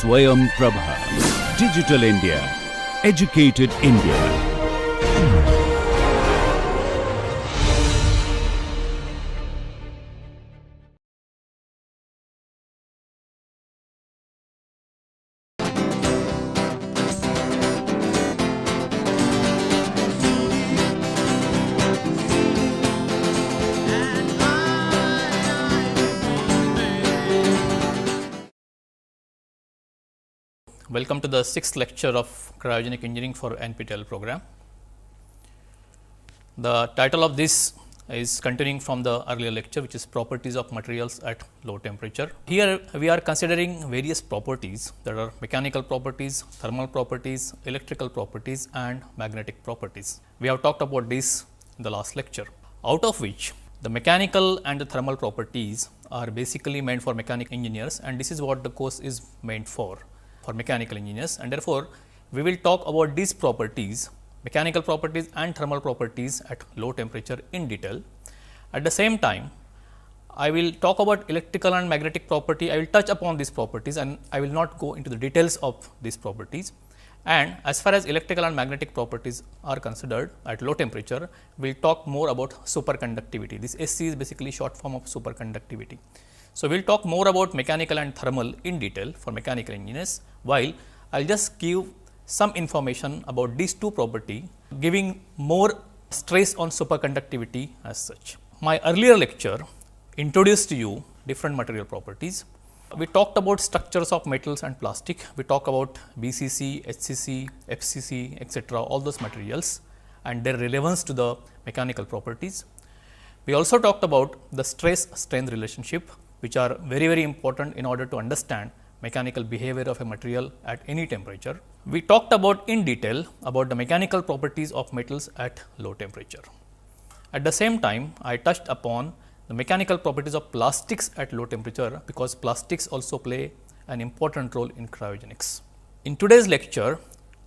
Swayam Prabha. Digital India. Educated India. Welcome to the 6th lecture of Cryogenic Engineering for NPTEL program. The title of this is continuing from the earlier lecture, which is properties of materials at low temperature. Here we are considering various properties that are mechanical properties, thermal properties, electrical properties and magnetic properties. We have talked about this in the last lecture, out of which the mechanical and the thermal properties are basically meant for mechanical engineers, and this is what the course is meant for mechanical engineers, and therefore, we will talk about these properties, mechanical properties and thermal properties at low temperature in detail. At the same time, I will talk about electrical and magnetic property. I will touch upon these properties and I will not go into the details of these properties. And as far as electrical and magnetic properties are considered at low temperature, we will talk more about superconductivity. This SC is basically short form of superconductivity. So, we will talk more about mechanical and thermal in detail for mechanical engineers, while I will just give some information about these two properties, giving more stress on superconductivity as such. My earlier lecture introduced to you different material properties. We talked about structures of metals and plastic. We talked about BCC, HCC, FCC, etc., all those materials and their relevance to the mechanical properties. We also talked about the stress-strain relationship, which are very important in order to understand mechanical behavior of a material at any temperature. We talked about in detail about the mechanical properties of metals at low temperature. At the same time, I touched upon the mechanical properties of plastics at low temperature, because plastics also play an important role in cryogenics. In today's lecture,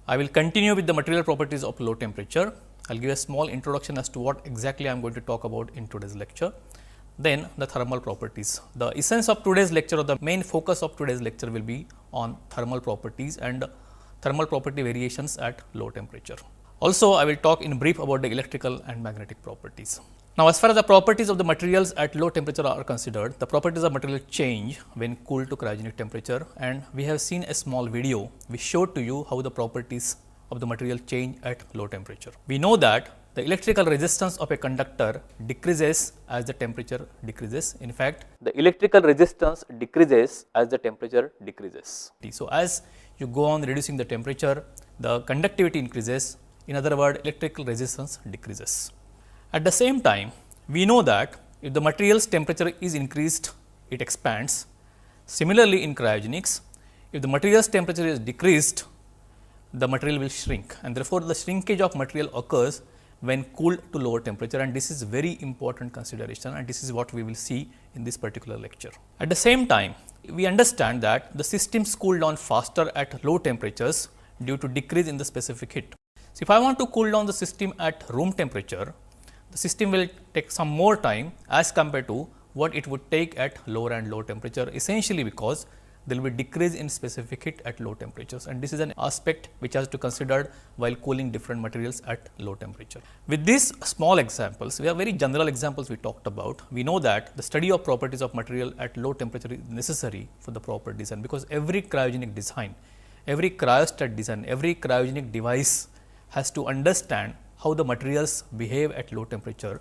I will continue with the material properties of low temperature. I will give a small introduction as to what exactly I am going to talk about in today's lecture. Then the thermal properties. The essence of today's lecture, or the main focus of today's lecture, will be on thermal properties and thermal property variations at low temperature. Also, I will talk in brief about the electrical and magnetic properties. Now, as far as the properties of the materials at low temperature are considered, the properties of material change when cooled to cryogenic temperature, and we have seen a small video which showed to you how the properties of the material change at low temperature. We know that the electrical resistance of a conductor decreases as the temperature decreases. In fact, the electrical resistance decreases as the temperature decreases. So, as you go on reducing the temperature, the conductivity increases. In other words, electrical resistance decreases. At the same time, we know that if the material's temperature is increased, it expands. Similarly, in cryogenics, if the material's temperature is decreased, the material will shrink, and therefore, the shrinkage of material occurs when cooled to lower temperature, and this is very important consideration, and this is what we will see in this particular lecture. At the same time, we understand that the systems cool down faster at low temperatures due to decrease in the specific heat. So, if I want to cool down the system at room temperature, the system will take some more time as compared to what it would take at lower and low temperature, essentially because there will be decrease in specific heat at low temperatures, and this is an aspect which has to be considered while cooling different materials at low temperature. With these small examples, we have very general examples we talked about. We know that the study of properties of material at low temperature is necessary for the proper design, because every cryogenic design, every cryostat design, every cryogenic device has to understand how the materials behave at low temperature,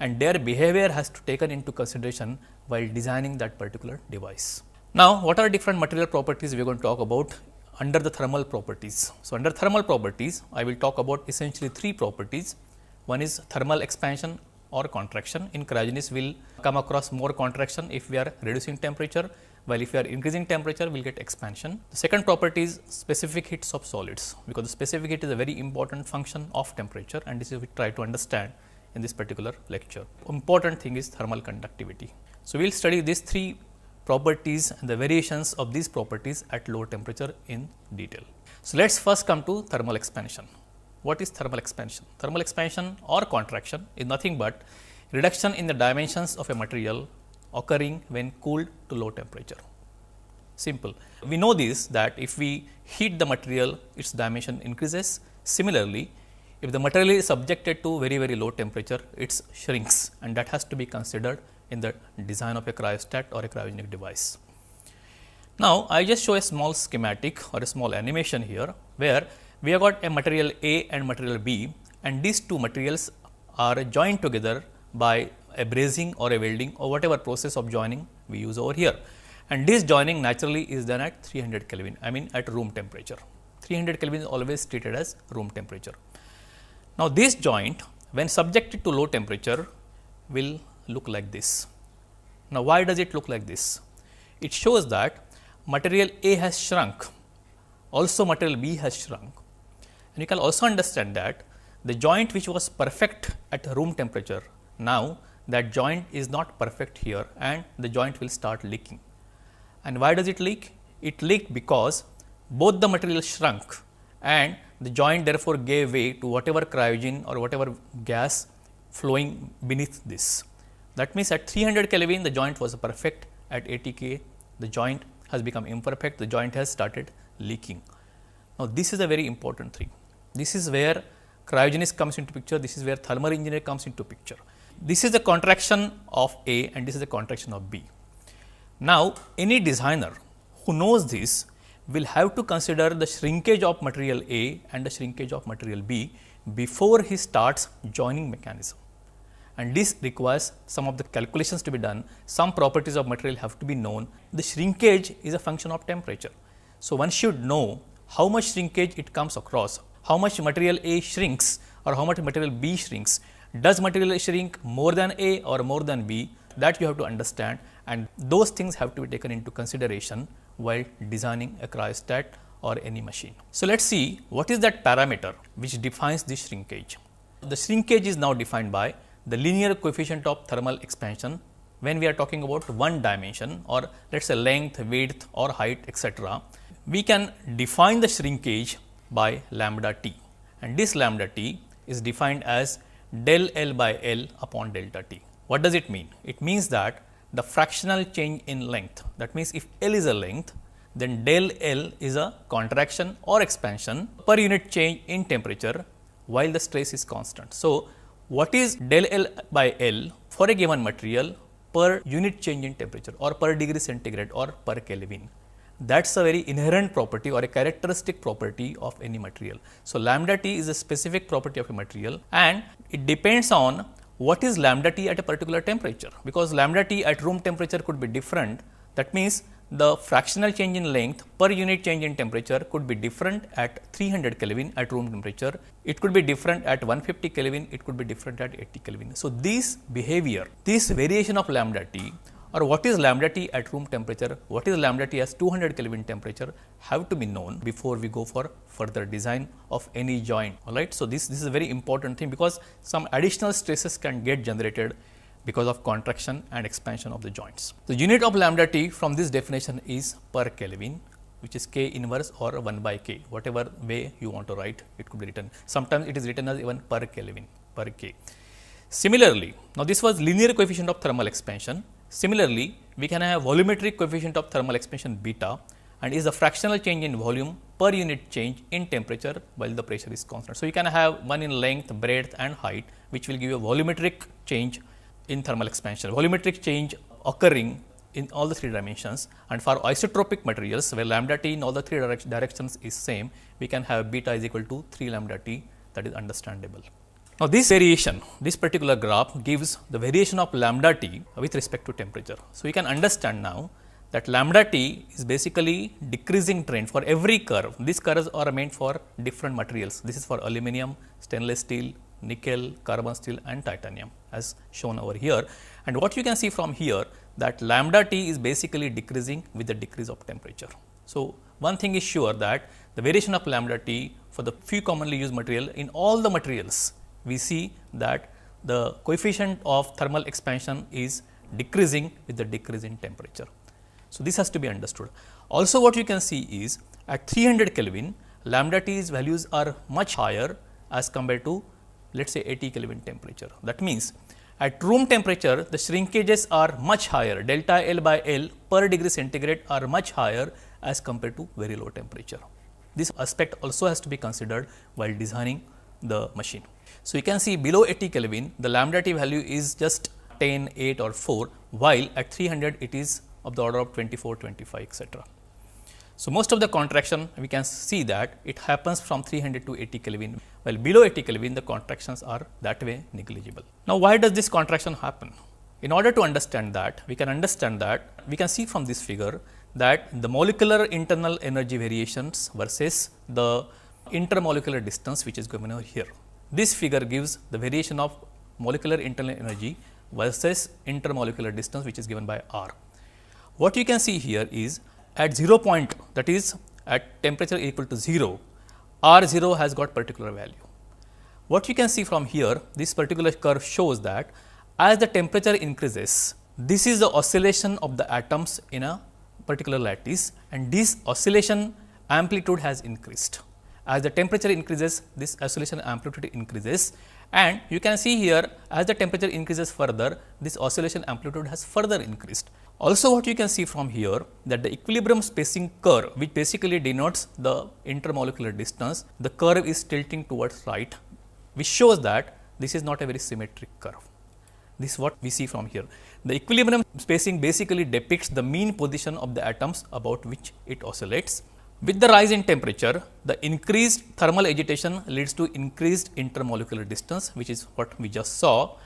and their behavior has to be taken into consideration while designing that particular device. Now, what are different material properties we are going to talk about under the thermal properties? So, under thermal properties, I will talk about essentially three properties. One is thermal expansion or contraction. In cryogenics, we will come across more contraction if we are reducing temperature, while if we are increasing temperature, we will get expansion. The second property is specific heats of solids, because the specific heat is a very important function of temperature, and this is we try to understand in this particular lecture. Important thing is thermal conductivity. So, we will study these three properties and the variations of these properties at low temperature in detail. So, let us first come to thermal expansion. What is thermal expansion? Thermal expansion or contraction is nothing but reduction in the dimensions of a material occurring when cooled to low temperature. Simple. We know this, that if we heat the material, its dimension increases. Similarly, if the material is subjected to very, very low temperature, it shrinks, and that has to be considered in the design of a cryostat or a cryogenic device. Now, I just show a small schematic or a small animation here, where we have got a material A and material B, and these two materials are joined together by a brazing or a welding or whatever process of joining we use over here. And this joining naturally is done at 300 Kelvin, I mean at room temperature. 300 Kelvin is always treated as room temperature. Now, this joint when subjected to low temperature will look like this. Now, why does it look like this? It shows that material A has shrunk, also material B has shrunk, and you can also understand that the joint which was perfect at room temperature, now that joint is not perfect here and the joint will start leaking. And why does it leak? It leaked because both the material shrunk and the joint therefore gave way to whatever cryogen or whatever gas flowing beneath this. That means at 300 Kelvin the joint was perfect, at 80 K the joint has become imperfect, the joint has started leaking. Now, this is a very important thing. This is where cryogenics comes into picture, this is where thermal engineering comes into picture. This is the contraction of A and this is the contraction of B. Now, any designer who knows this will have to consider the shrinkage of material A and the shrinkage of material B before he starts joining mechanism. And this requires some of the calculations to be done, some properties of material have to be known. The shrinkage is a function of temperature. So, one should know how much shrinkage it comes across, how much material A shrinks or how much material B shrinks. Does material shrink more than A or more than B? That you have to understand, and those things have to be taken into consideration while designing a cryostat or any machine. So, let us see what is that parameter which defines this shrinkage. The shrinkage is now defined by the linear coefficient of thermal expansion when we are talking about one dimension or let us say length, width or height, etc. We can define the shrinkage by lambda t, and this lambda t is defined as del L by L upon delta t. What does it mean? It means that the fractional change in length, that means if L is a length, then del L is a contraction or expansion per unit change in temperature while the stress is constant. So, what is del L by L for a given material per unit change in temperature or per degree centigrade or per Kelvin? That is a very inherent property or a characteristic property of any material. So, lambda t is a specific property of a material and it depends on what is lambda t at a particular temperature, because lambda t at room temperature could be different. That means, the fractional change in length per unit change in temperature could be different at 300 Kelvin at room temperature, it could be different at 150 Kelvin, it could be different at 80 Kelvin. So, this behavior, this variation of lambda t or what is lambda t at room temperature, what is lambda t as 200 Kelvin temperature have to be known before we go for further design of any joint. Alright. So, this is a very important thing, because some additional stresses can get generated because of contraction and expansion of the joints. The unit of lambda t from this definition is per Kelvin, which is K inverse or 1 by K, whatever way you want to write, it could be written. Sometimes it is written as even per Kelvin, per K. Similarly, now this was linear coefficient of thermal expansion. Similarly, we can have volumetric coefficient of thermal expansion beta and is the fractional change in volume per unit change in temperature while the pressure is constant. So, you can have one in length, breadth and height, which will give you a volumetric change in thermal expansion, volumetric change occurring in all the three dimensions. And for isotropic materials where lambda t in all the three directions is same, we can have beta is equal to 3 lambda t, that is understandable. Now, this variation, this particular graph gives the variation of lambda t with respect to temperature. So, you can understand now that lambda t is basically decreasing trend for every curve. These curves are meant for different materials. This is for aluminum, stainless steel, nickel, carbon steel and titanium as shown over here. And what you can see from here, that lambda t is basically decreasing with the decrease of temperature. So, one thing is sure, that the variation of lambda t for the few commonly used material, in all the materials we see that the coefficient of thermal expansion is decreasing with the decrease in temperature. So, this has to be understood. Also, what you can see is at 300 Kelvin, lambda t's values are much higher as compared to let us say 80 Kelvin temperature. That means, at room temperature the shrinkages are much higher, delta L by L per per degree centigrade are much higher as compared to very low temperature. This aspect also has to be considered while designing the machine. So, you can see below 80 Kelvin, the lambda T value is just 10, 8 or 4, while at 300 it is of the order of 24, 25, etc. So, most of the contraction we can see that it happens from 300 to 80 Kelvin, while below 80 Kelvin the contractions are that way negligible. Now, why does this contraction happen? In order to understand that, we can see from this figure that the molecular internal energy variations versus the intermolecular distance which is given over here. This figure gives the variation of molecular internal energy versus intermolecular distance which is given by R. What you can see here is at 0 point, that is at temperature equal to 0, R0 has got particular value. What you can see from here, this particular curve shows that as the temperature increases, this is the oscillation of the atoms in a particular lattice, and this oscillation amplitude has increased. As the temperature increases, this oscillation amplitude increases, and you can see here as the temperature increases further, this oscillation amplitude has further increased. Also, what you can see from here that the equilibrium spacing curve, which basically denotes the intermolecular distance, the curve is tilting towards right, which shows that this is not a very symmetric curve. This is what we see from here. The equilibrium spacing basically depicts the mean position of the atoms about which it oscillates. With the rise in temperature, the increased thermal agitation leads to increased intermolecular distance, which is what we just saw,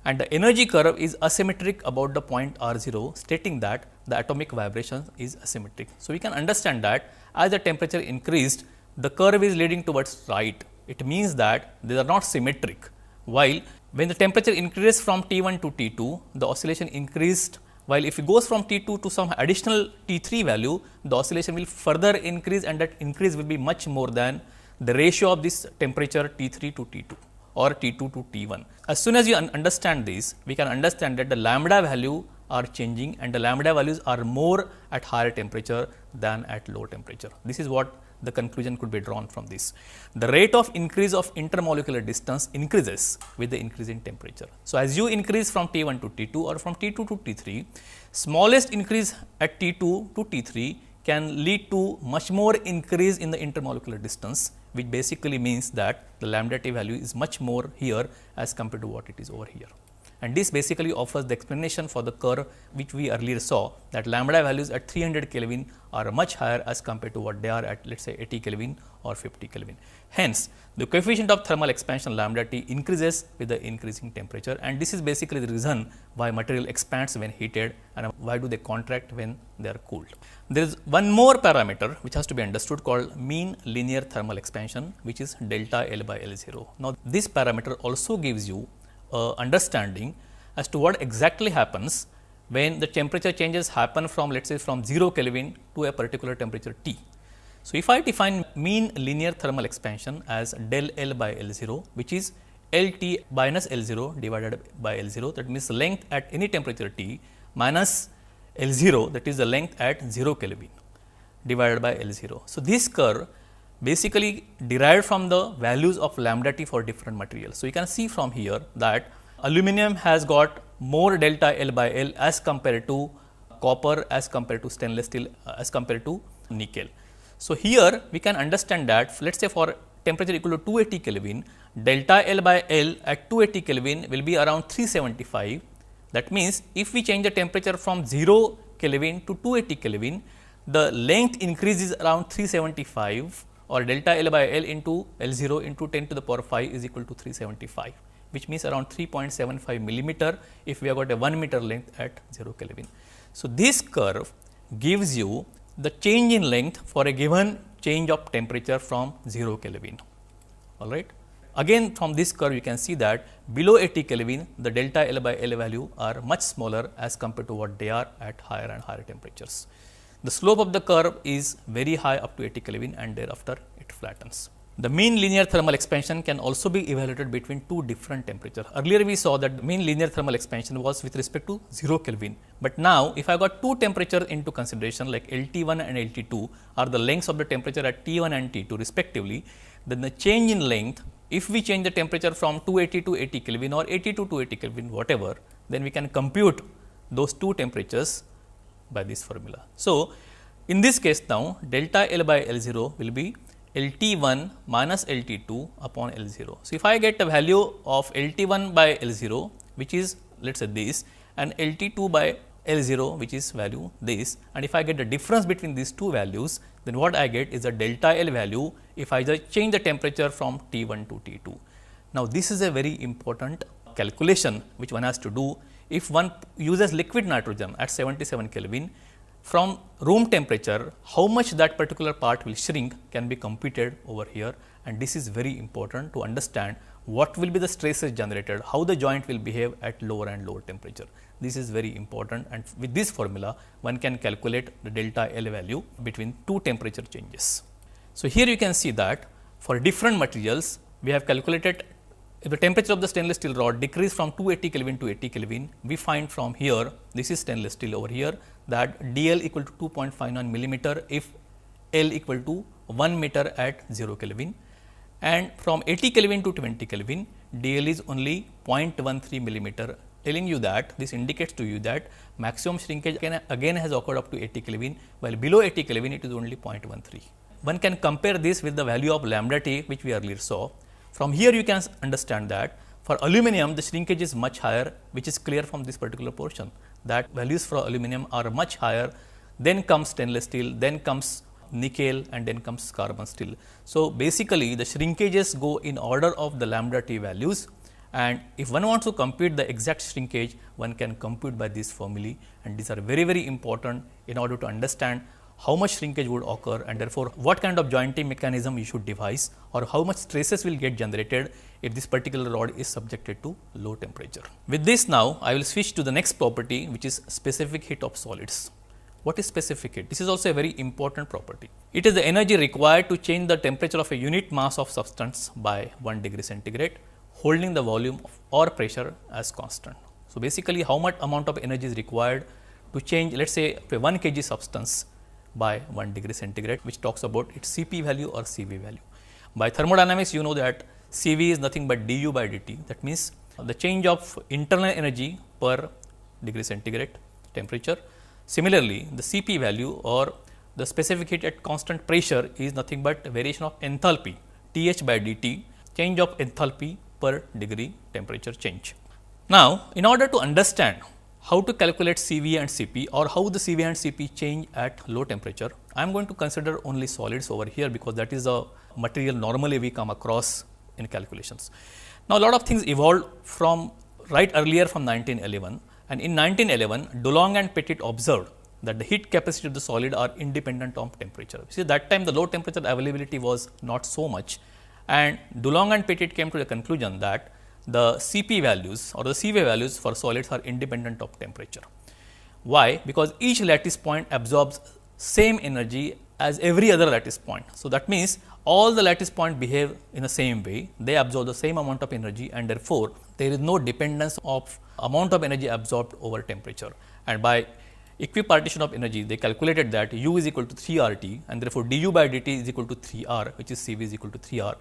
and the energy curve is asymmetric about the point R0, stating that the atomic vibration is asymmetric. So, we can understand that as the temperature increased, the curve is leading towards right. It means that they are not symmetric, while when the temperature increases from T1 to T2, the oscillation increased, while if it goes from T2 to some additional T3 value, the oscillation will further increase, and that increase will be much more than the ratio of this temperature T3 to T2 or T2 to T1. As soon as you understand this, we can understand that the lambda value are changing, and the lambda values are more at higher temperature than at low temperature. This is what the conclusion could be drawn from this. The rate of increase of intermolecular distance increases with the increase in temperature. So, as you increase from T1 to T2 or from T2 to T3, smallest increase at T2 to T3 can lead to much more increase in the intermolecular distance, which basically means that the lambda T value is much more here as compared to what it is over here. And this basically offers the explanation for the curve which we earlier saw, that lambda values at 300 Kelvin are much higher as compared to what they are at, let us say, 80 Kelvin or 50 Kelvin. Hence, the coefficient of thermal expansion lambda T increases with the increasing temperature, and this is basically the reason why material expands when heated and why do they contract when they are cooled. There is one more parameter which has to be understood called mean linear thermal expansion, which is delta L by L0. Now, this parameter also gives you understanding as to what exactly happens when the temperature changes happen from, let us say, from 0 Kelvin to a particular temperature T. So, if I define mean linear thermal expansion as del L by L0, which is LT minus L0 divided by L0, that means length at any temperature T minus L0, that is the length at 0 Kelvin divided by L0. So, this curve basically derived from the values of lambda T for different materials. So, you can see from here that aluminum has got more delta L by L as compared to copper, as compared to stainless steel, as compared to nickel. So, here we can understand that, let us say, for temperature equal to 280 Kelvin, delta L by L at 280 Kelvin will be around 375. That means, if we change the temperature from 0 Kelvin to 280 Kelvin, the length increases around 375, or delta L by L into L0 into 10 to the power 5 is equal to 375, which means around 3.75 millimeter if we have got a 1 meter length at 0 Kelvin. So, this curve gives you the change in length for a given change of temperature from 0 Kelvin. All right. Again, from this curve you can see that below 80 Kelvin the delta L by L value are much smaller as compared to what they are at higher and higher temperatures. The slope of the curve is very high up to 80 Kelvin, and thereafter it flattens. The mean linear thermal expansion can also be evaluated between two different temperatures. Earlier we saw that mean linear thermal expansion was with respect to 0 Kelvin, but now if I got two temperatures into consideration, like LT1 and LT2 are the lengths of the temperature at T1 and T2 respectively, then the change in length, if we change the temperature from 280 to 80 Kelvin or 80 to 280 Kelvin, whatever, then we can compute those two temperatures by this formula. So, in this case now delta L by L0 will be LT1 minus LT2 upon L0. So, if I get a value of LT1 by L0 which is let us say this, and LT2 by L0 which is value this, and if I get the difference between these two values, then what I get is a delta L value if I just change the temperature from T1 to T2. Now, this is a very important calculation which one has to do if one uses liquid nitrogen at 77 Kelvin. From room temperature, how much that particular part will shrink can be computed over here, and this is very important to understand what will be the stresses generated, how the joint will behave at lower and lower temperature. This is very important, and with this formula one can calculate the delta L value between two temperature changes. So, here you can see that for different materials we have calculated if the temperature of the stainless steel rod decrease from 280 Kelvin to 80 Kelvin, we find from here, this is stainless steel over here, that dl equal to 2.59 millimeter if L equal to 1 meter at 0 Kelvin, and from 80 Kelvin to 20 Kelvin, dl is only 0.13 millimeter, telling you that this indicates to you that maximum shrinkage again has occurred up to 80 Kelvin, while below 80 Kelvin it is only 0.13. One can compare this with the value of lambda T which we earlier saw. From here you can understand that for aluminum the shrinkage is much higher, which is clear from this particular portion, that values for aluminum are much higher, then comes stainless steel, then comes nickel, and then comes carbon steel. So, basically the shrinkages go in order of the lambda T values, and if one wants to compute the exact shrinkage, one can compute by these formulae, and these are very, very important in order to understand how much shrinkage would occur, and therefore, what kind of jointing mechanism you should devise, or how much stresses will get generated if this particular rod is subjected to low temperature. With this now, I will switch to the next property, which is specific heat of solids. What is specific heat? This is also a very important property. It is the energy required to change the temperature of a unit mass of substance by 1 degree centigrade, holding the volume or pressure as constant. So, basically how much amount of energy is required to change, let us say, a 1 kg substance by 1 degree centigrade, which talks about its Cp value or Cv value. By thermodynamics, you know that Cv is nothing but du by dt. That means the change of internal energy per degree centigrade temperature. Similarly, the Cp value or the specific heat at constant pressure is nothing but variation of enthalpy, Th by dt, change of enthalpy per degree temperature change. Now, in order to understand how to calculate Cv and Cp, or how the Cv and Cp change at low temperature, I am going to consider only solids over here, because that is the material normally we come across in calculations. Now, a lot of things evolved from right earlier from 1911, and in 1911 Dulong and Petit observed that the heat capacity of the solid are independent of temperature. See, that time the low temperature availability was not so much, and Dulong and Petit came to the conclusion that the Cp values or the Cv values for solids are independent of temperature. Why? Because each lattice point absorbs same energy as every other lattice point. So, that means all the lattice points behave in the same way, they absorb the same amount of energy, and therefore, there is no dependence of amount of energy absorbed over temperature. And by equipartition of energy, they calculated that U is equal to 3 RT, and therefore, du by dt is equal to 3 R, which is Cv is equal to 3 R.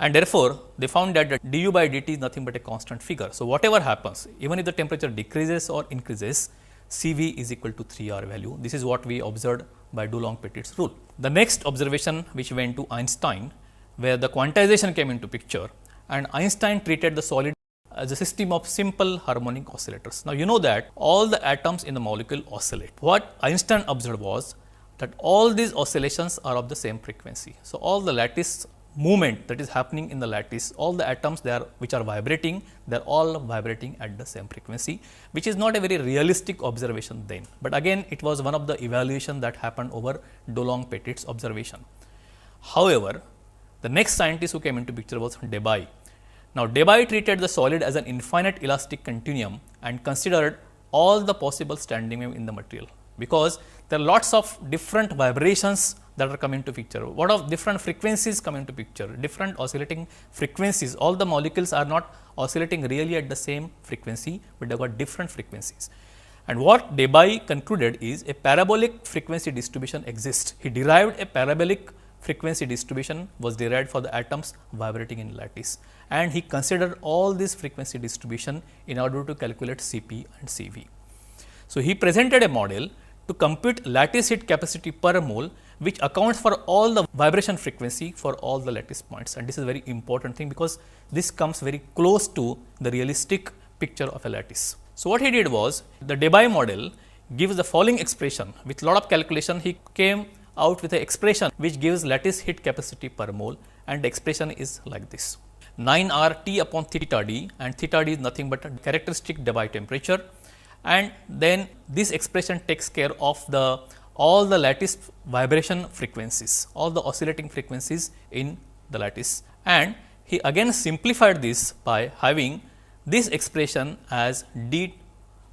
And therefore, they found that the du by dt is nothing but a constant figure. So, whatever happens, even if the temperature decreases or increases, Cv is equal to 3 R value. This is what we observed by Dulong-Petit's rule. The next observation which went to Einstein, where the quantization came into picture, and Einstein treated the solid as a system of simple harmonic oscillators. Now, you know that all the atoms in the molecule oscillate. What Einstein observed was that all these oscillations are of the same frequency. So, all the lattice movement that is happening in the lattice, all the atoms there which are vibrating, they are all vibrating at the same frequency, which is not a very realistic observation then. But again, it was one of the evaluation that happened over Dulong-Petit's observation. However, the next scientist who came into picture was Debye. Now, Debye treated the solid as an infinite elastic continuum and considered all the possible standing wave in the material, because there are lots of different vibrations that are coming to picture. What of different frequencies come into picture, different oscillating frequencies. All the molecules are not oscillating really at the same frequency, but they have got different frequencies. And what Debye concluded is a parabolic frequency distribution exists. He derived a parabolic frequency distribution was derived for the atoms vibrating in lattice, and he considered all this frequency distribution in order to calculate Cp and Cv. So, he presented a model to compute lattice heat capacity per mole, which accounts for all the vibration frequency for all the lattice points. And this is a very important thing because this comes very close to the realistic picture of a lattice. So, what he did was the Debye model gives the following expression. With lot of calculation, he came out with an expression which gives lattice heat capacity per mole, and the expression is like this: 9R T upon theta d, and theta d is nothing but a characteristic Debye temperature, and then this expression takes care of all the lattice vibration frequencies, all the oscillating frequencies in the lattice. And he again simplified this by having this expression as d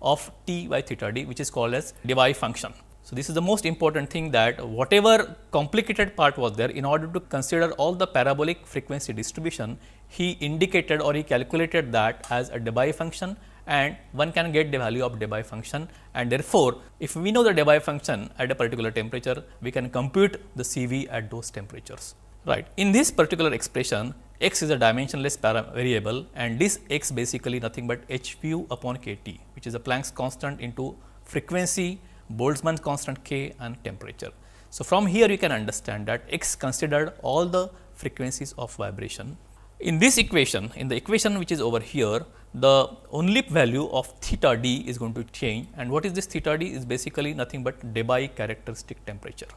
of t by theta d, which is called as Debye function. So, this is the most important thing, that whatever complicated part was there, in order to consider all the parabolic frequency distribution, he indicated or he calculated that as a Debye function, and one can get the value of Debye function, and therefore, if we know the Debye function at a particular temperature, we can compute the CV at those temperatures. Right. In this particular expression, x is a dimensionless variable, and this x basically nothing but h mu upon kT, which is a Planck's constant into frequency, Boltzmann constant k, and temperature. So, from here you can understand that x considered all the frequencies of vibration. In this equation, in the equation which is over here, the only value of theta d is going to change, and what is this theta d is basically nothing but Debye characteristic temperature.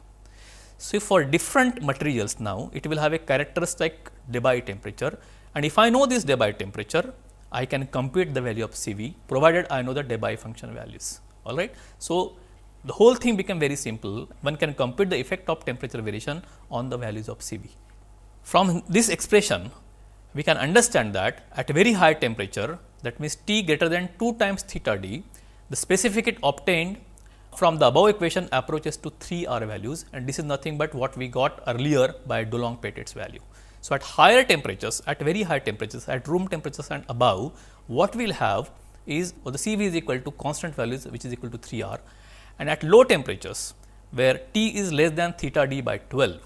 So, for different materials now, it will have a characteristic Debye temperature, and if I know this Debye temperature, I can compute the value of CV, provided I know the Debye function values. All right. So, the whole thing became very simple. One can compute the effect of temperature variation on the values of CV. From this expression, we can understand that at a very high temperature, that means T greater than 2 times theta d, the specific heat obtained from the above equation approaches to 3R values, and this is nothing but what we got earlier by Dulong-Pete's value. So, at higher temperatures, at very high temperatures, at room temperatures and above, what we will have is the CV is equal to constant values, which is equal to 3R, and at low temperatures, where T is less than theta d by 12,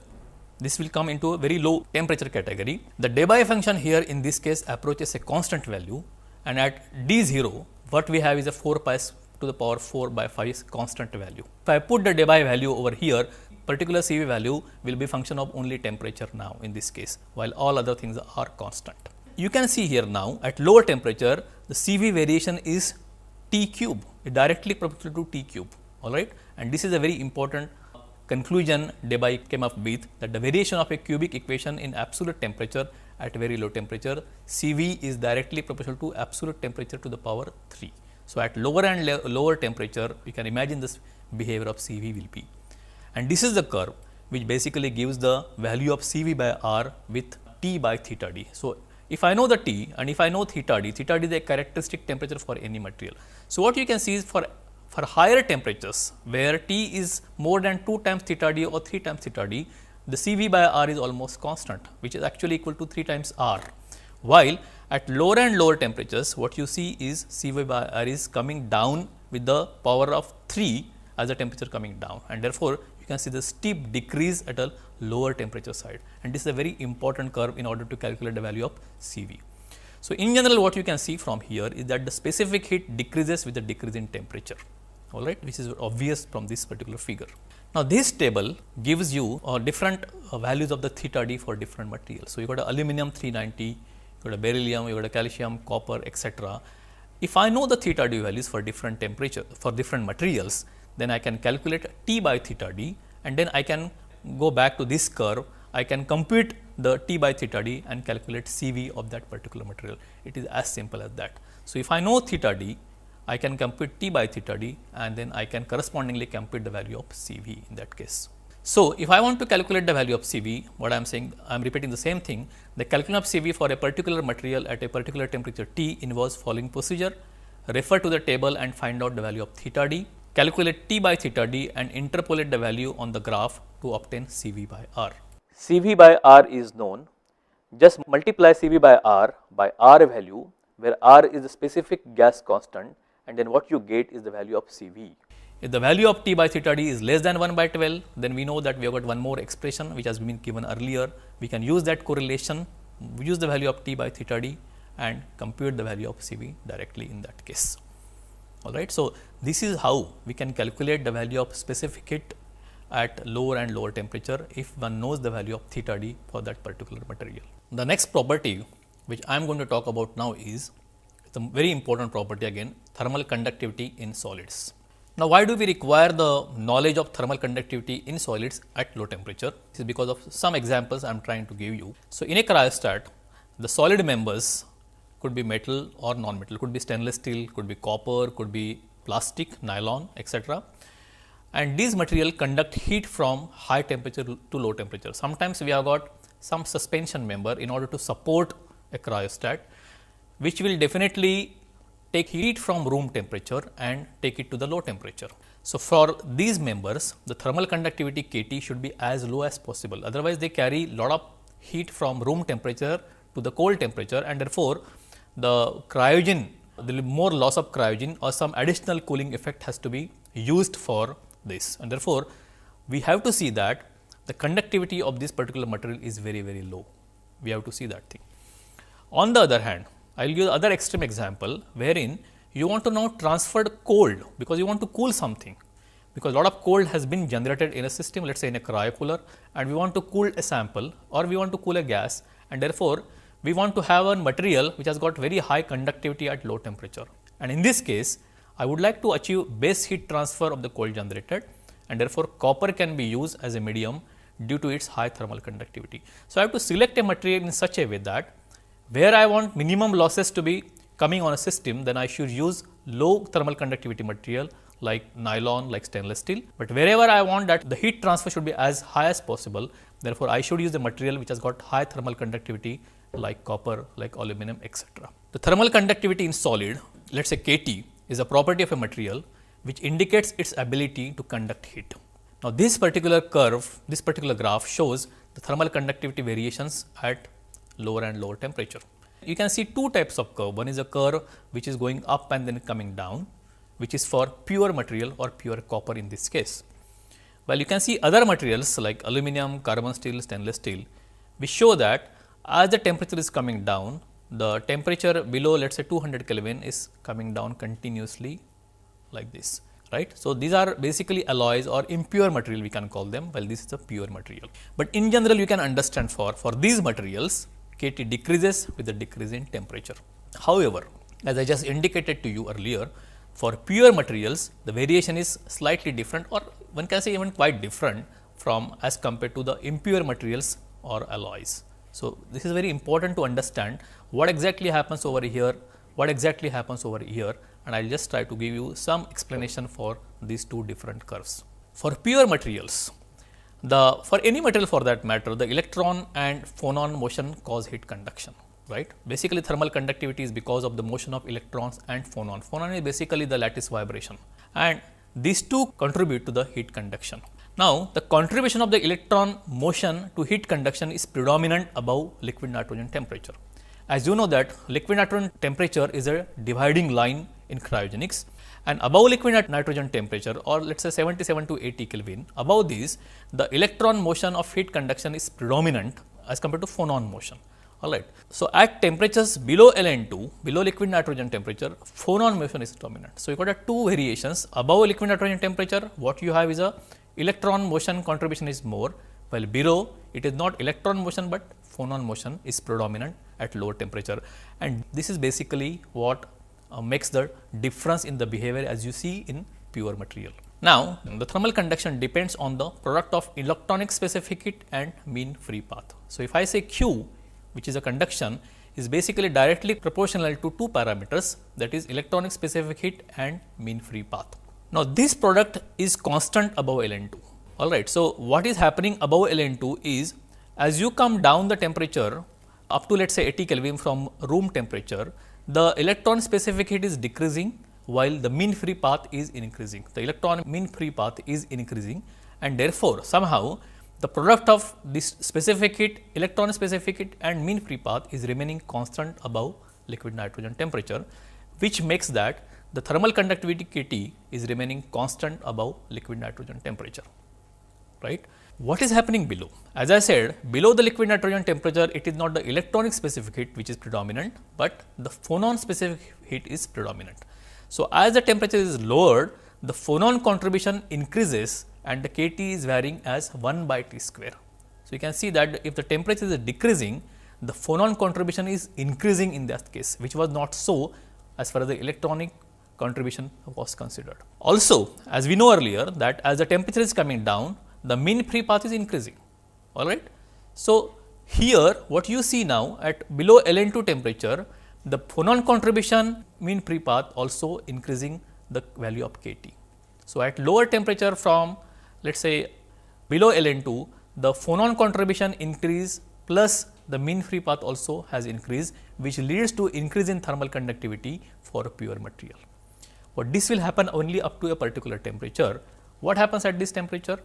this will come into a very low temperature category. The Debye function here in this case approaches a constant value, and at D0, what we have is a 4 pi to the power 4 by 5 constant value. If I put the Debye value over here, particular CV value will be function of only temperature now in this case, while all other things are constant. You can see here now at lower temperature, the CV variation is T cube, directly proportional to T cube. All right, and this is a very important conclusion Debye came up with, that the variation of a cubic equation in absolute temperature at very low temperature, CV is directly proportional to absolute temperature to the power 3. So, at lower and lower temperature, you can imagine this behavior of CV will be. And this is the curve which basically gives the value of CV by R with T by theta d. So, if I know the T and if I know theta d is a characteristic temperature for any material. So, what you can see is for higher temperatures, where T is more than 2 times theta d or 3 times theta d, the CV by R is almost constant, which is actually equal to 3 times R. While at lower and lower temperatures, what you see is CV by R is coming down with the power of 3 as the temperature coming down, and therefore, you can see the steep decrease at a lower temperature side, and this is a very important curve in order to calculate the value of CV. So, in general, what you can see from here is that the specific heat decreases with the decrease in temperature, all right, which is obvious from this particular figure. Now, this table gives you different values of the theta d for different materials. So, you got a aluminum 390, you got a beryllium, you got a calcium, copper, etc. If I know the theta d values for different temperature, for different materials, then I can calculate T by theta d, and then I can go back to this curve, I can compute the T by theta d and calculate CV of that particular material. It is as simple as that. So, if I know theta d, I can compute T by theta d, and then I can correspondingly compute the value of CV in that case. So, if I want to calculate the value of CV, what I am saying, I am repeating the same thing. The calculation of CV for a particular material at a particular temperature T involves following procedure: refer to the table and find out the value of theta d, calculate T by theta d and interpolate the value on the graph to obtain CV by R. CV by R is known. Just multiply CV by R value, where R is the specific gas constant, and then what you get is the value of CV. If the value of T by theta d is less than 1 by 12, then we know that we have got one more expression which has been given earlier. We can use that correlation, use the value of T by theta d and compute the value of CV directly in that case. Alright. So, this is how we can calculate the value of specific heat at lower and lower temperature if one knows the value of theta d for that particular material. The next property which I am going to talk about now is the very important property again, thermal conductivity in solids. Now, why do we require the knowledge of thermal conductivity in solids at low temperature? This is because of some examples I am trying to give you. So, in a cryostat, the solid members could be metal or non-metal, could be stainless steel, could be copper, could be plastic, nylon, etc. And these material conduct heat from high temperature to low temperature. Sometimes we have got some suspension member in order to support a cryostat, which will definitely take heat from room temperature and take it to the low temperature. So, for these members, the thermal conductivity Kt should be as low as possible. Otherwise, they carry lot of heat from room temperature to the cold temperature, and therefore, the cryogen, there will be more loss of cryogen or some additional cooling effect has to be used for this. And therefore, we have to see that the conductivity of this particular material is very, very low. We have to see that thing. On the other hand, I will give other extreme example wherein you want to now transfer cold because you want to cool something, because a lot of cold has been generated in a system, let us say in a cryocooler, and we want to cool a sample or we want to cool a gas, and therefore, we want to have a material which has got very high conductivity at low temperature. And in this case, I would like to achieve base heat transfer of the cold generated, and therefore, copper can be used as a medium due to its high thermal conductivity. So, I have to select a material in such a way that where I want minimum losses to be coming on a system, then I should use low thermal conductivity material like nylon, like stainless steel. But wherever I want that the heat transfer should be as high as possible, therefore, I should use the material which has got high thermal conductivity like copper, like aluminum, etc. The thermal conductivity in solid, let us say Kt, is a property of a material which indicates its ability to conduct heat. Now, this particular curve, this particular graph shows the thermal conductivity variations at lower and lower temperature. You can see two types of curve. One is a curve which is going up and then coming down, which is for pure material or pure copper in this case. Well, you can see other materials like aluminum, carbon steel, stainless steel, which show that as the temperature is coming down, the temperature below let us say 200 Kelvin is coming down continuously like this, right. So, these are basically alloys or impure material we can call them, while this is a pure material. But in general, you can understand for these materials, Kt decreases with the decrease in temperature. However, as I just indicated to you earlier, for pure materials, the variation is slightly different, or one can say even quite different from as compared to the impure materials or alloys. So, this is very important to understand what exactly happens over here, what exactly happens over here, and I will just try to give you some explanation for these two different curves. For pure materials, for any material for that matter, the electron and phonon motion cause heat conduction, right. Basically, thermal conductivity is because of the motion of electrons and phonon. Phonon is basically the lattice vibration, and these two contribute to the heat conduction. Now, the contribution of the electron motion to heat conduction is predominant above liquid nitrogen temperature. As you know that liquid nitrogen temperature is a dividing line in cryogenics, and above liquid nitrogen temperature, or let us say 77 to 80 Kelvin, above these the electron motion of heat conduction is predominant as compared to phonon motion. Alright. So, at temperatures below Ln2, below liquid nitrogen temperature, phonon motion is dominant. So, you got a two variations. Above liquid nitrogen temperature, what you have is a electron motion contribution is more, while below it is not electron motion, but phonon motion is predominant at lower temperature, and this is basically what makes the difference in the behavior as you see in pure material. Now, the thermal conduction depends on the product of electronic specific heat and mean free path. So, if I say Q, which is a conduction, is basically directly proportional to two parameters, that is electronic specific heat and mean free path. Now, this product is constant above Ln2. Alright. So, what is happening above Ln2 is as you come down the temperature up to let us say 80 Kelvin from room temperature, the electron specific heat is decreasing while the mean free path is increasing. The electron mean free path is increasing, and therefore, somehow the product of this specific heat, electron specific heat and mean free path is remaining constant above liquid nitrogen temperature, which makes that the thermal conductivity Kt is remaining constant above liquid nitrogen temperature, right. What is happening below? As I said, below the liquid nitrogen temperature, it is not the electronic specific heat which is predominant, but the phonon specific heat is predominant. So, as the temperature is lowered, the phonon contribution increases and the kT is varying as 1 by T square. So, you can see that if the temperature is decreasing, the phonon contribution is increasing in that case, which was not so as far as the electronic contribution was considered. Also, as we know earlier that as the temperature is coming down, the mean free path is increasing, all right. So, here what you see now at below LN2 temperature, the phonon contribution mean free path also increasing the value of kT. So, at lower temperature from let us say below LN2, the phonon contribution increase plus the mean free path also has increased, which leads to increase in thermal conductivity for a pure material. But this will happen only up to a particular temperature. What happens at this temperature?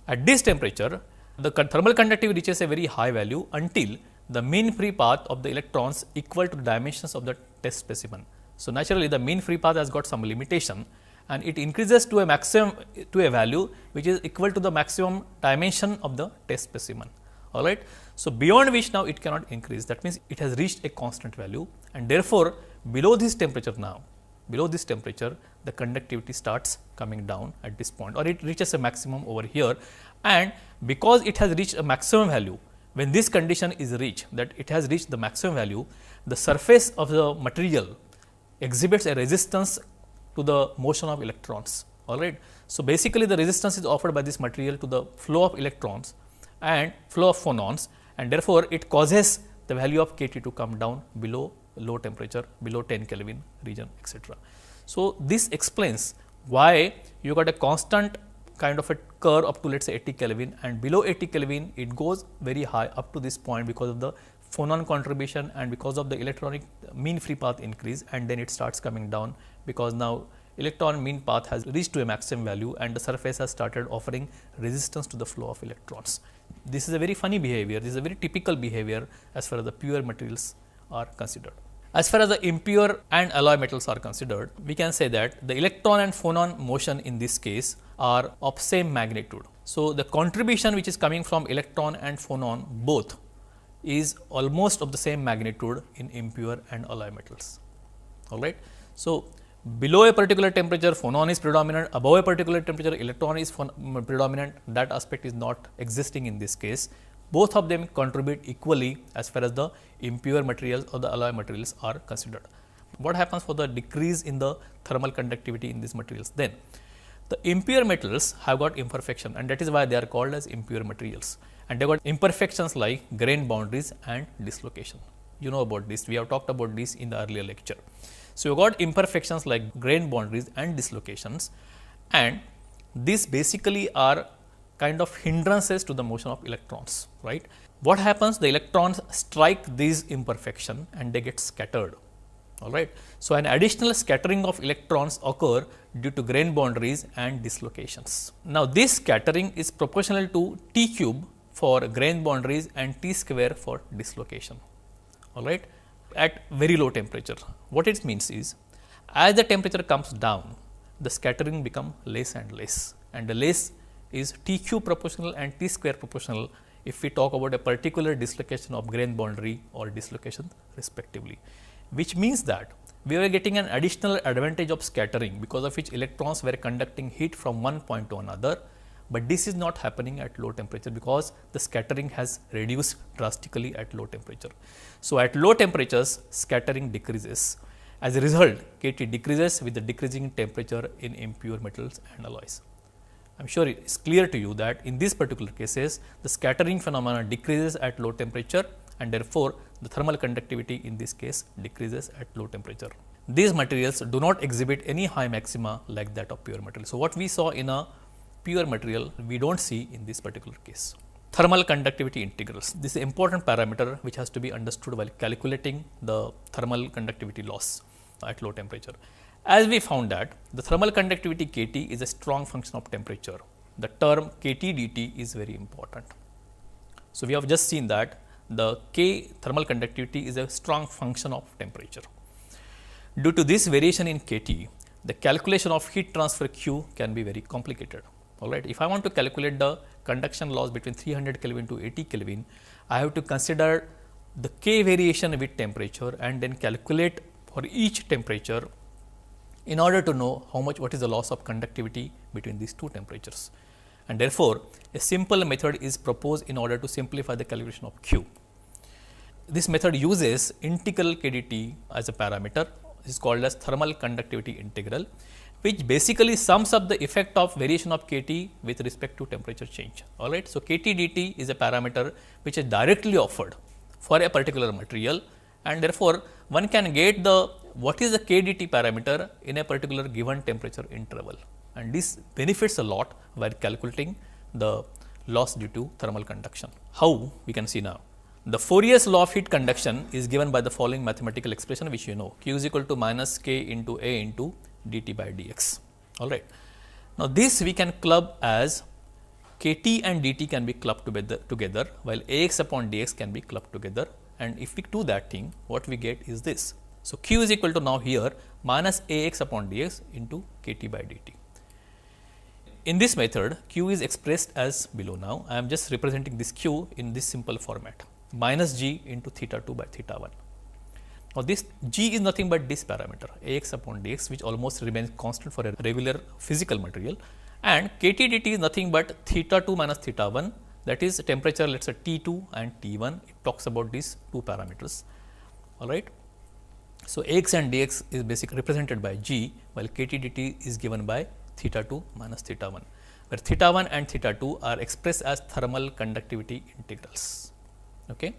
At this temperature, the thermal conductivity reaches a very high value until the mean free path of the electrons equal to the dimensions of the test specimen. So, naturally the mean free path has got some limitation and it increases to a maximum to a value which is equal to the maximum dimension of the test specimen, all right. So, beyond which now it cannot increase, that means it has reached a constant value and therefore, below this temperature now, below this temperature the conductivity starts coming down at this point or it reaches a maximum over here, and because it has reached a maximum value, when this condition is reached that it has reached the maximum value, the surface of the material exhibits a resistance to the motion of electrons, all right. So, basically the resistance is offered by this material to the flow of electrons and flow of phonons, and therefore, it causes the value of kT to come down below low temperature, below 10 Kelvin region, etc. So, this explains why you got a constant kind of a curve up to let us say 80 Kelvin, and below 80 Kelvin it goes very high up to this point because of the phonon contribution and because of the electronic mean free path increase, and then it starts coming down because now electron mean path has reached to a maximum value and the surface has started offering resistance to the flow of electrons. This is a very funny behavior, this is a very typical behavior as far as the pure materials are considered. As far as the impure and alloy metals are considered, we can say that the electron and phonon motion in this case are of same magnitude. So, the contribution which is coming from electron and phonon both is almost of the same magnitude in impure and alloy metals, all right. So, below a particular temperature phonon is predominant, above a particular temperature electron is predominant, that aspect is not existing in this case. Both of them contribute equally as far as the impure materials or the alloy materials are considered. What happens for the decrease in the thermal conductivity in these materials? Then the impure metals have got imperfection, and that is why they are called as impure materials, and they got imperfections like grain boundaries and dislocation. You know about this, we have talked about this in the earlier lecture. So, you got imperfections like grain boundaries and dislocations, and these basically are kind of hindrances to the motion of electrons, right. What happens? The electrons strike these imperfection and they get scattered, all right. So, an additional scattering of electrons occur due to grain boundaries and dislocations. Now, this scattering is proportional to T cube for grain boundaries and T square for dislocation, all right, at very low temperature. What it means is, as the temperature comes down, the scattering become less and less, and the less is T cube proportional and T square proportional if we talk about a particular dislocation of grain boundary or dislocation respectively, which means that we were getting an additional advantage of scattering, because of which electrons were conducting heat from one point to another, but this is not happening at low temperature because the scattering has reduced drastically at low temperature. So, at low temperatures scattering decreases. As a result, kT decreases with the decreasing temperature in impure metals and alloys. I am sure it is clear to you that in these particular cases, the scattering phenomena decreases at low temperature, and therefore, the thermal conductivity in this case decreases at low temperature. These materials do not exhibit any high maxima like that of pure material. So, what we saw in a pure material, we do not see in this particular case. Thermal conductivity integrals. This is an important parameter which has to be understood while calculating the thermal conductivity loss at low temperature. As we found that the thermal conductivity kT is a strong function of temperature, the term kT dt is very important. So, we have just seen that the K thermal conductivity is a strong function of temperature. Due to this variation in kT, the calculation of heat transfer Q can be very complicated. All right. If I want to calculate the conduction loss between 300 Kelvin to 80 Kelvin, I have to consider the K variation with temperature and then calculate for each temperature in order to know what is the loss of conductivity between these two temperatures. And therefore, a simple method is proposed in order to simplify the calculation of Q. This method uses integral kdt as a parameter. This is called as thermal conductivity integral, which basically sums up the effect of variation of kT with respect to temperature change. Alright. So, kT dt is a parameter which is directly offered for a particular material, and therefore, one can get the what is the kdt parameter in a particular given temperature interval, and this benefits a lot while calculating the loss due to thermal conduction. How we can see now? The Fourier's law of heat conduction is given by the following mathematical expression, which you know, Q is equal to minus k into A into dt by dx. All right. Now, this we can club as kT and dt can be clubbed together, while Ax upon dx can be clubbed together, and if we do that thing, what we get is this. So, Q is equal to now here minus Ax upon dx into kT by dt. In this method, Q is expressed as below. Now, I am just representing this Q in this simple format, minus g into theta 2 by theta 1. Now, this g is nothing but this parameter Ax upon dx, which almost remains constant for a regular physical material, and kT dt is nothing but theta 2 minus theta 1, that is temperature, let us say T2 and T1. It talks about these two parameters. All right. So, Ax and dx is basically represented by g, while kT dt is given by theta 2 minus theta 1, where theta 1 and theta 2 are expressed as thermal conductivity integrals. Okay.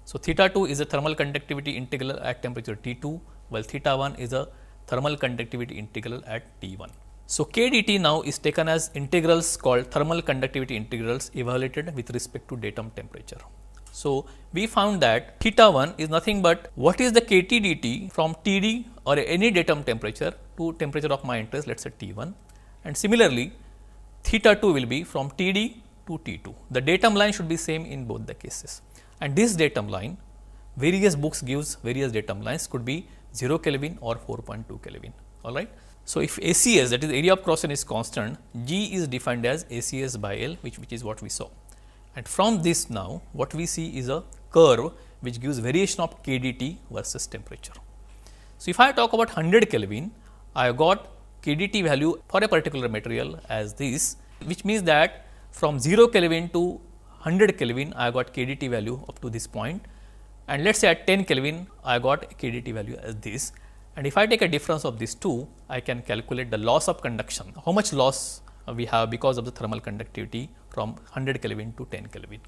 So, theta 2 is a thermal conductivity integral at temperature T2, while theta 1 is a thermal conductivity integral at T1. So, k dt now is taken as integrals called thermal conductivity integrals evaluated with respect to datum temperature. So, we found that theta 1 is nothing but what is the kT dt from Td or any datum temperature to temperature of my interest, let us say T1, and similarly theta 2 will be from Td to T2. The datum line should be same in both the cases, and this datum line, various books gives various datum lines, could be 0 Kelvin or 4.2 Kelvin. All right. So, if ACS, that is area of cross section, is constant, G is defined as ACS by L, which is what we saw. And from this now, what we see is a curve which gives variation of kdt versus temperature. So, if I talk about 100 Kelvin, I have got kdt value for a particular material as this, which means that from 0 Kelvin to 100 Kelvin, I got kdt value up to this point, and let us say at 10 Kelvin, I got kdt value as this. And if I take a difference of these two, I can calculate the loss of conduction, how much loss we have because of the thermal conductivity from 100 Kelvin to 10 Kelvin.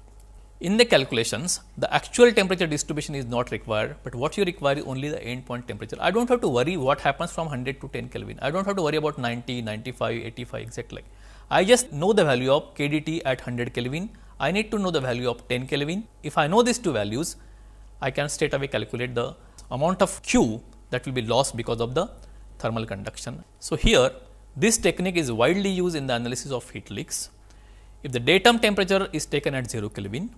In the calculations, the actual temperature distribution is not required, but what you require is only the end point temperature. I do not have to worry what happens from 100 to 10 Kelvin. I do not have to worry about 90, 95, 85 exactly. I just know the value of kdt at 100 Kelvin. I need to know the value of 10 Kelvin. If I know these two values, I can straight away calculate the amount of Q that will be lost because of the thermal conduction. So, here this technique is widely used in the analysis of heat leaks. If the datum temperature is taken at 0 Kelvin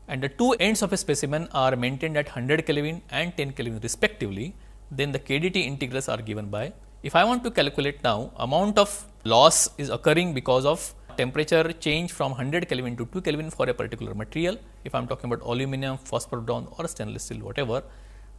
and the two ends of a specimen are maintained at 100 Kelvin and 10 Kelvin respectively, then the kdt integrals are given by, if I want to calculate now amount of loss is occurring because of temperature change from 100 Kelvin to 2 Kelvin for a particular material, if I am talking about aluminum, phosphor bronze or stainless steel, whatever,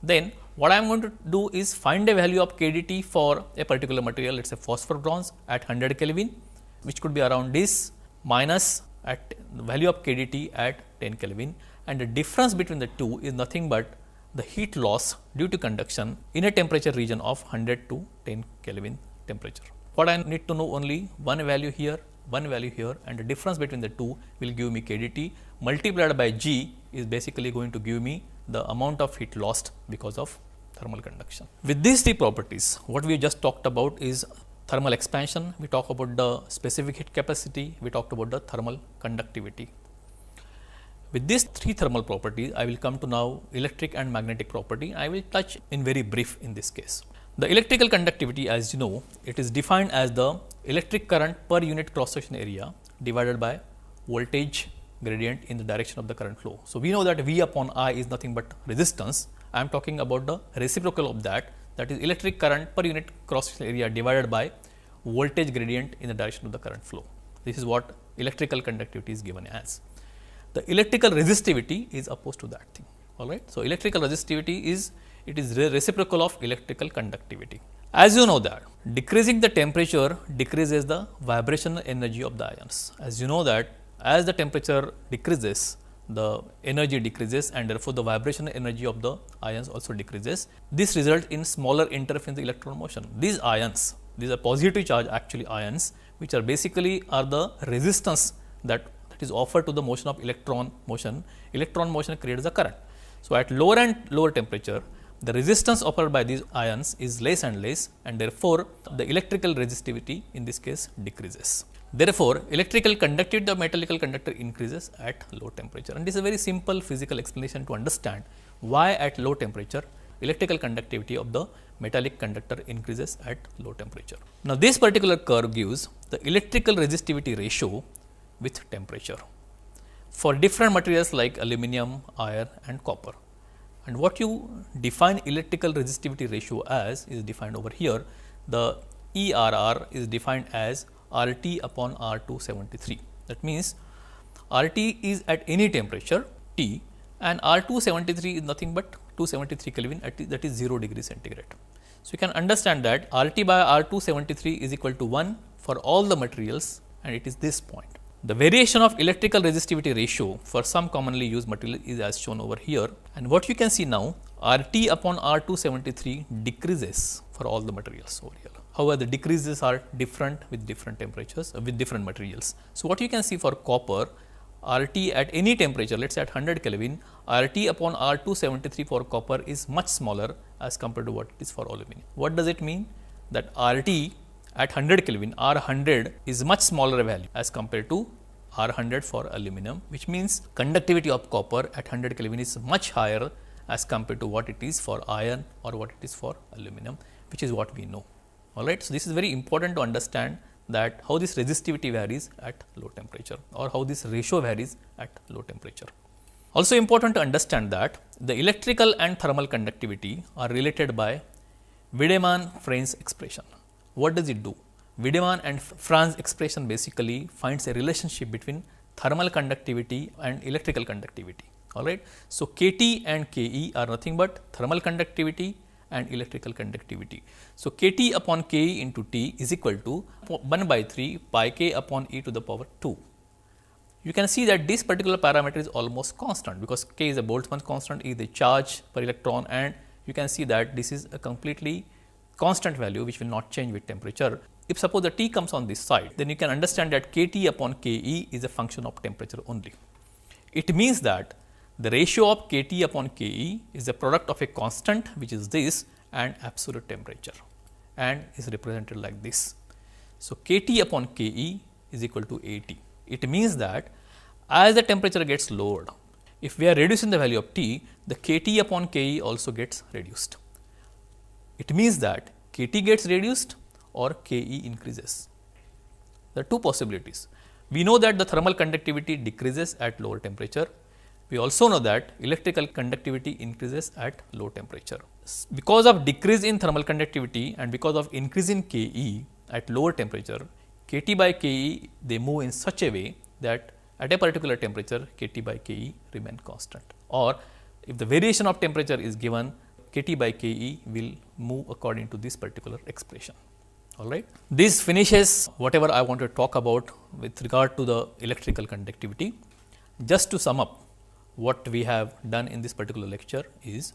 then what I am going to do is find a value of kdt for a particular material, let us say phosphor bronze at 100 Kelvin, which could be around this, minus at the value of kdt at 10 Kelvin, and the difference between the two is nothing but the heat loss due to conduction in a temperature region of 100 to 10 Kelvin temperature. What I need to know, only one value here, one value here, and the difference between the two will give me kdt multiplied by G is basically going to give me the amount of heat lost because of thermal conduction. With these three properties, what we just talked about is thermal expansion, we talk about the specific heat capacity, we talked about the thermal conductivity. With these three thermal properties, I will come to now electric and magnetic property. I will touch in very brief in this case. The electrical conductivity, as you know, it is defined as the electric current per unit cross section area divided by voltage gradient in the direction of the current flow. So, we know that V upon I is nothing but resistance. I am talking about the reciprocal of that, that is electric current per unit cross section area divided by voltage gradient in the direction of the current flow. This is what electrical conductivity is given as. The electrical resistivity is opposed to that thing. All right. So, electrical resistivity is, it is reciprocal of electrical conductivity. As you know that decreasing the temperature decreases the vibrational energy of the ions. As you know that as the temperature decreases, the energy decreases and therefore the vibrational energy of the ions also decreases. This results in smaller interference in electron motion. These ions, these are positive charge actually ions, which are basically are the resistance that is offered to the motion of electron motion. Electron motion creates the current. So, at lower and lower temperature, the resistance offered by these ions is less and less, and therefore, the electrical resistivity in this case decreases. Therefore, electrical conductivity of metallic conductor increases at low temperature, and this is a very simple physical explanation to understand why at low temperature electrical conductivity of the metallic conductor increases at low temperature. Now, this particular curve gives the electrical resistivity ratio with temperature for different materials like aluminum, iron and copper. And what you define electrical resistivity ratio as is defined over here. The ERR is defined as RT upon R273. That means RT is at any temperature T, and R273 is nothing but 273 Kelvin that is 0 degree centigrade. So, you can understand that RT by R273 is equal to 1 for all the materials, and it is this point. The variation of electrical resistivity ratio for some commonly used material is as shown over here, and what you can see now, RT upon R273 decreases for all the materials over here. However, the decreases are different with different temperatures with different materials. So, what you can see for copper, RT at any temperature, let us say at 100 Kelvin, RT upon R273 for copper is much smaller as compared to what it is for aluminum. What does it mean? That RT at 100 Kelvin, R100 is much smaller value as compared to R100 for aluminum, which means conductivity of copper at 100 Kelvin is much higher as compared to what it is for iron or what it is for aluminum, which is what we know. Alright. So, this is very important to understand that how this resistivity varies at low temperature or how this ratio varies at low temperature. Also important to understand that the electrical and thermal conductivity are related by Wiedemann-Franz expression. What does it do? Wiedemann and Franz expression basically finds a relationship between thermal conductivity and electrical conductivity. Alright. So, KT and KE are nothing but thermal conductivity and electrical conductivity. So, KT upon KE into T is equal to 1 by 3 pi k upon e to the power 2. You can see that this particular parameter is almost constant because K is a Boltzmann constant, E is the charge per electron, and you can see that this is a completely constant value which will not change with temperature. If suppose the T comes on this side, then you can understand that KT upon KE is a function of temperature only. It means that the ratio of KT upon KE is a product of a constant, which is this, and absolute temperature, and is represented like this. So, KT upon KE is equal to AT. It means that as the temperature gets lowered, if we are reducing the value of T, the KT upon KE also gets reduced. It means that KT gets reduced or KE increases. There are two possibilities. We know that the thermal conductivity decreases at lower temperature. We also know that electrical conductivity increases at low temperature. Because of decrease in thermal conductivity and because of increase in KE at lower temperature, KT by KE they move in such a way that at a particular temperature KT by KE remain constant, or if the variation of temperature is given, KT by KE will move according to this particular expression. Alright. This finishes whatever I want to talk about with regard to the electrical conductivity. Just to sum up, what we have done in this particular lecture is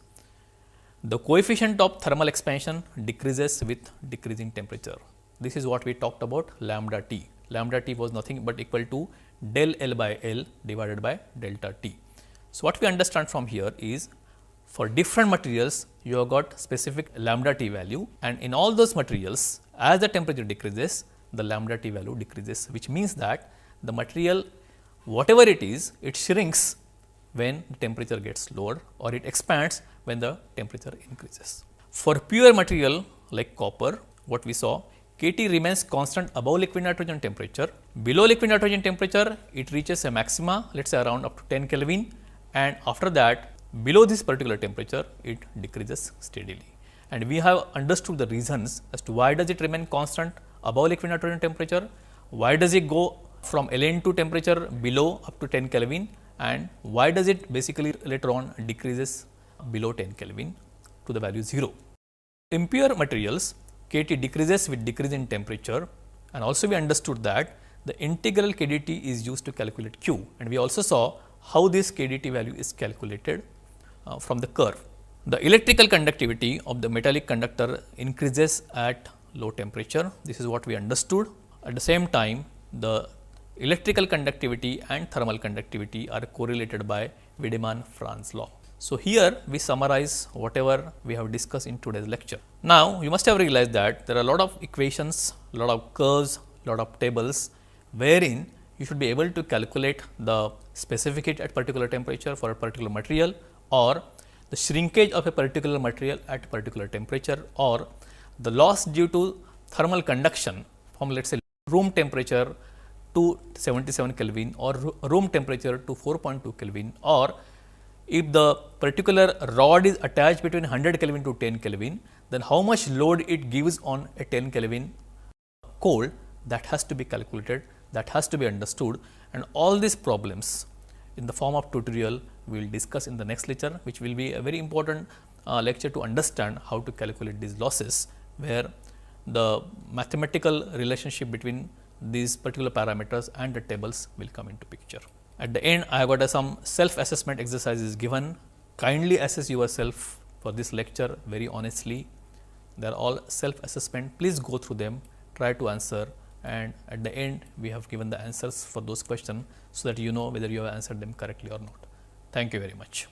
the coefficient of thermal expansion decreases with decreasing temperature. This is what we talked about, lambda T. Lambda T was nothing but equal to del L by L divided by delta T. So, what we understand from here is for different materials you have got specific lambda T value, and in all those materials as the temperature decreases the lambda T value decreases, which means that the material whatever it is, it shrinks when the temperature gets lower or it expands when the temperature increases. For pure material like copper, what we saw, KT remains constant above liquid nitrogen temperature. Below liquid nitrogen temperature, it reaches a maxima, let us say around up to 10 Kelvin, and after that below this particular temperature, it decreases steadily. And we have understood the reasons as to why does it remain constant above liquid nitrogen temperature, why does it go from LN2 temperature below up to 10 Kelvin, and why does it basically later on decreases below 10 Kelvin to the value 0. Impure materials, kT decreases with decrease in temperature, and also we understood that the integral kdt is used to calculate Q, and we also saw how this kdt value is calculated from the curve. The electrical conductivity of the metallic conductor increases at low temperature. This is what we understood. At the same time, the electrical conductivity and thermal conductivity are correlated by Wiedemann-Franz law. So, here we summarize whatever we have discussed in today's lecture. Now, you must have realized that there are a lot of equations, a lot of curves, a lot of tables, wherein you should be able to calculate the specific heat at particular temperature for a particular material, or the shrinkage of a particular material at particular temperature, or the loss due to thermal conduction from, let us say, room temperature to 77 Kelvin or room temperature to 4.2 Kelvin, or if the particular rod is attached between 100 Kelvin to 10 Kelvin, then how much load it gives on a 10 Kelvin cold, that has to be calculated, that has to be understood, and all these problems in the form of tutorial we will discuss in the next lecture, which will be a very important lecture to understand how to calculate these losses, where the mathematical relationship between these particular parameters and the tables will come into picture. At the end, I have got some self-assessment exercises given. Kindly assess yourself for this lecture very honestly. They are all self-assessment. Please go through them, try to answer, and at the end, we have given the answers for those questions so that you know whether you have answered them correctly or not. Thank you very much.